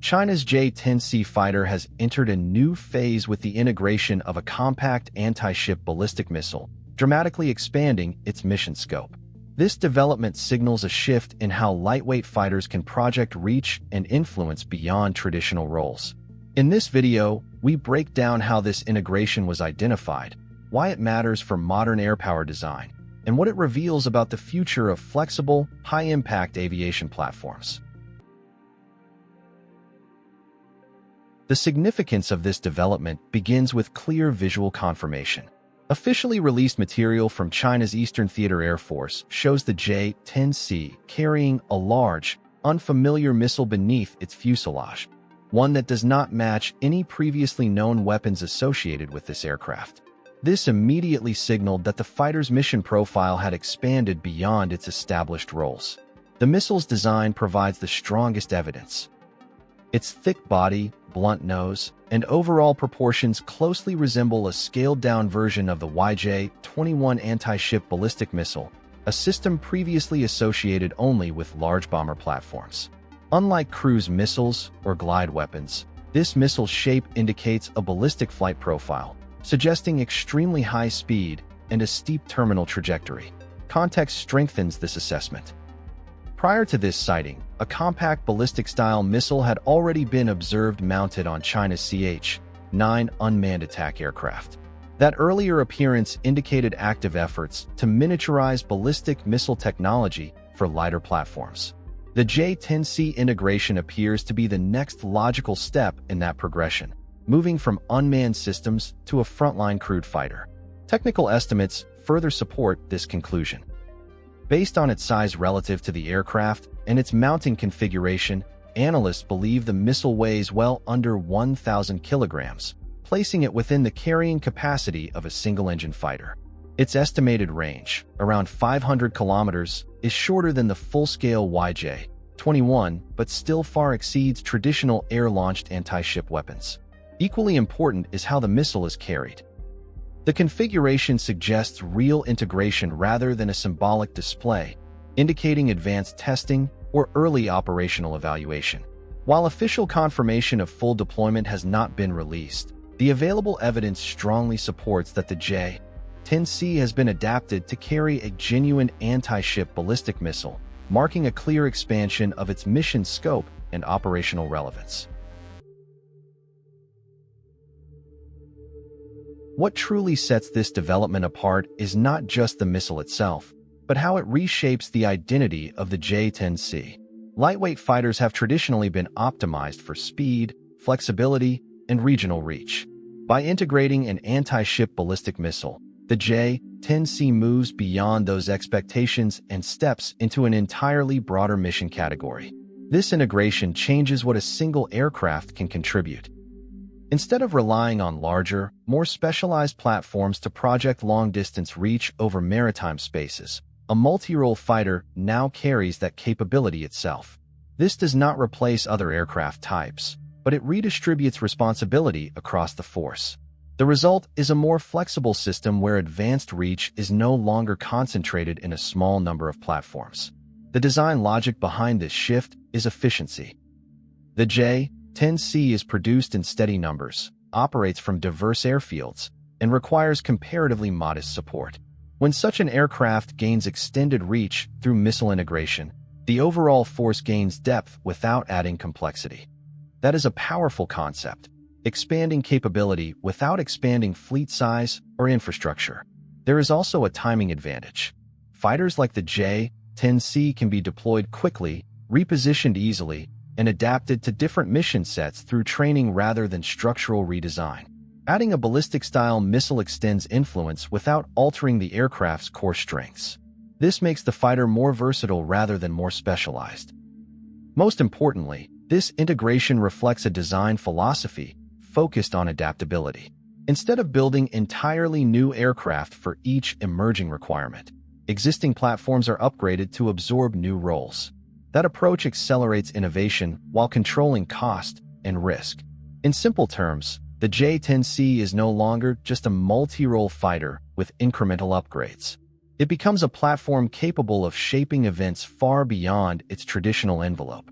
China's J-10C fighter has entered a new phase with the integration of a compact anti-ship ballistic missile, dramatically expanding its mission scope. This development signals a shift in how lightweight fighters can project reach and influence beyond traditional roles. In this video, we break down how this integration was identified, why it matters for modern air power design, and what it reveals about the future of flexible, high-impact aviation platforms. The significance of this development begins with clear visual confirmation. Officially released material from China's Eastern Theater Air Force shows the J-10C carrying a large, unfamiliar missile beneath its fuselage, one that does not match any previously known weapons associated with this aircraft. This immediately signaled that the fighter's mission profile had expanded beyond its established roles. The missile's design provides the strongest evidence. Its thick body, blunt nose, and overall proportions closely resemble a scaled-down version of the YJ-21 anti-ship ballistic missile, a system previously associated only with large bomber platforms. Unlike cruise missiles or glide weapons, this missile's shape indicates a ballistic flight profile, suggesting extremely high speed and a steep terminal trajectory. Context strengthens this assessment. Prior to this sighting, a compact ballistic-style missile had already been observed mounted on China's CH-9 unmanned attack aircraft. That earlier appearance indicated active efforts to miniaturize ballistic missile technology for lighter platforms. The J-10C integration appears to be the next logical step in that progression, moving from unmanned systems to a frontline crewed fighter. Technical estimates further support this conclusion. Based on its size relative to the aircraft and its mounting configuration, analysts believe the missile weighs well under 1,000 kilograms, placing it within the carrying capacity of a single-engine fighter. Its estimated range, around 500 kilometers, is shorter than the full-scale YJ-21, but still far exceeds traditional air-launched anti-ship weapons. Equally important is how the missile is carried. The configuration suggests real integration rather than a symbolic display, indicating advanced testing or early operational evaluation. While official confirmation of full deployment has not been released, the available evidence strongly supports that the J-10C has been adapted to carry a genuine anti-ship ballistic missile, marking a clear expansion of its mission scope and operational relevance. What truly sets this development apart is not just the missile itself, but how it reshapes the identity of the J-10C. Lightweight fighters have traditionally been optimized for speed, flexibility, and regional reach. By integrating an anti-ship ballistic missile, the J-10C moves beyond those expectations and steps into an entirely broader mission category. This integration changes what a single aircraft can contribute. Instead of relying on larger, more specialized platforms to project long-distance reach over maritime spaces, a multi-role fighter now carries that capability itself. This does not replace other aircraft types, but it redistributes responsibility across the force. The result is a more flexible system where advanced reach is no longer concentrated in a small number of platforms. The design logic behind this shift is efficiency. The J-10C is produced in steady numbers, operates from diverse airfields, and requires comparatively modest support. When such an aircraft gains extended reach through missile integration, the overall force gains depth without adding complexity. That is a powerful concept, expanding capability without expanding fleet size or infrastructure. There is also a timing advantage. Fighters like the J-10C can be deployed quickly, repositioned easily, and adapted to different mission sets through training rather than structural redesign. Adding a ballistic-style missile extends influence without altering the aircraft's core strengths. This makes the fighter more versatile rather than more specialized. Most importantly, this integration reflects a design philosophy focused on adaptability. Instead of building entirely new aircraft for each emerging requirement, existing platforms are upgraded to absorb new roles. That approach accelerates innovation while controlling cost and risk. In simple terms, the J-10C is no longer just a multi-role fighter with incremental upgrades. It becomes a platform capable of shaping events far beyond its traditional envelope.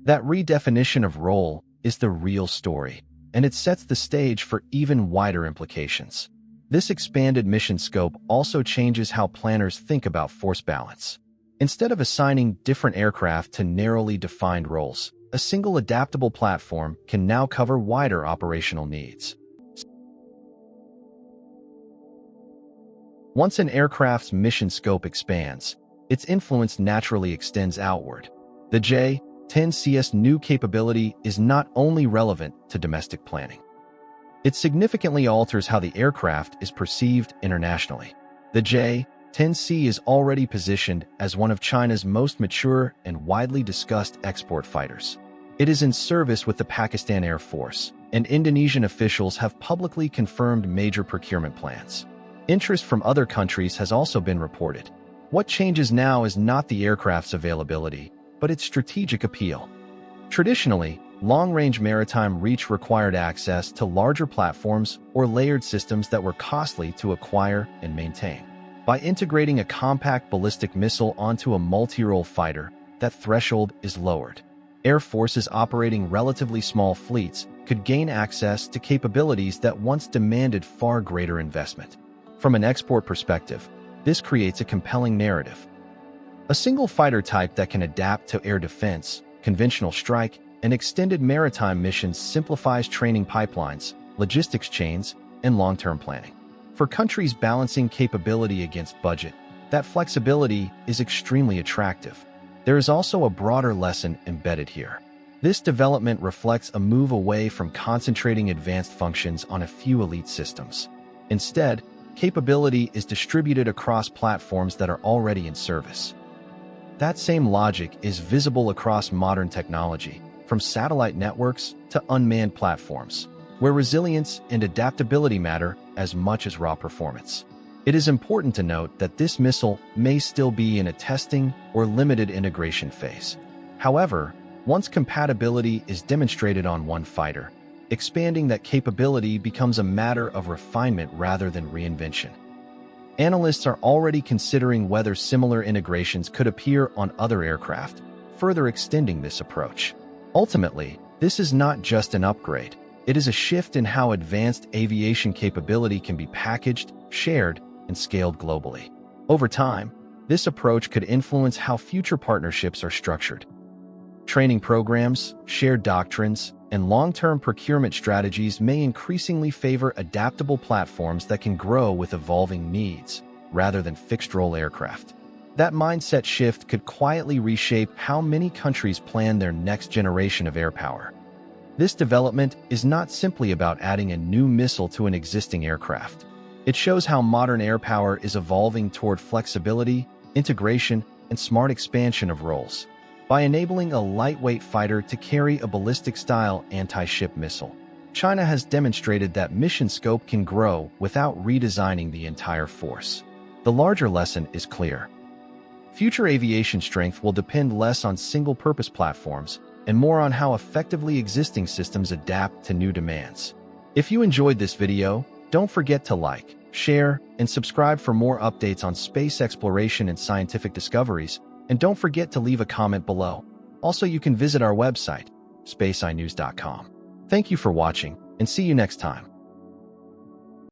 That redefinition of role is the real story, and it sets the stage for even wider implications. This expanded mission scope also changes how planners think about force balance. Instead of assigning different aircraft to narrowly defined roles, a single adaptable platform can now cover wider operational needs. Once an aircraft's mission scope expands, its influence naturally extends outward. The J-10C's new capability is not only relevant to domestic planning. It significantly alters how the aircraft is perceived internationally. The J-10C is already positioned as one of China's most mature and widely discussed export fighters. It is in service with the Pakistan Air Force, and Indonesian officials have publicly confirmed major procurement plans. Interest from other countries has also been reported. What changes now is not the aircraft's availability, but its strategic appeal. Traditionally, long-range maritime reach required access to larger platforms or layered systems that were costly to acquire and maintain. By integrating a compact ballistic missile onto a multi-role fighter, that threshold is lowered. Air forces operating relatively small fleets could gain access to capabilities that once demanded far greater investment. From an export perspective, this creates a compelling narrative. A single fighter type that can adapt to air defense, conventional strike, and extended maritime missions simplifies training pipelines, logistics chains, and long-term planning. For countries balancing capability against budget, that flexibility is extremely attractive. There is also a broader lesson embedded here. This development reflects a move away from concentrating advanced functions on a few elite systems. Instead, capability is distributed across platforms that are already in service. That same logic is visible across modern technology, from satellite networks to unmanned platforms, where resilience and adaptability matter as much as raw performance. It is important to note that this missile may still be in a testing or limited integration phase. However, once compatibility is demonstrated on one fighter, expanding that capability becomes a matter of refinement rather than reinvention. Analysts are already considering whether similar integrations could appear on other aircraft, further extending this approach. Ultimately, this is not just an upgrade. It is a shift in how advanced aviation capability can be packaged, shared, and scaled globally. Over time, this approach could influence how future partnerships are structured. Training programs, shared doctrines, and long-term procurement strategies may increasingly favor adaptable platforms that can grow with evolving needs, rather than fixed-role aircraft. That mindset shift could quietly reshape how many countries plan their next generation of air power. This development is not simply about adding a new missile to an existing aircraft. It shows how modern air power is evolving toward flexibility, integration, and smart expansion of roles. By enabling a lightweight fighter to carry a ballistic-style anti-ship missile, China has demonstrated that mission scope can grow without redesigning the entire force. The larger lesson is clear. Future aviation strength will depend less on single-purpose platforms and more on how effectively existing systems adapt to new demands. If you enjoyed this video, don't forget to like, share, and subscribe for more updates on space exploration and scientific discoveries. And don't forget to leave a comment below. Also, you can visit our website, spaceinews.com. Thank you for watching, and see you next time.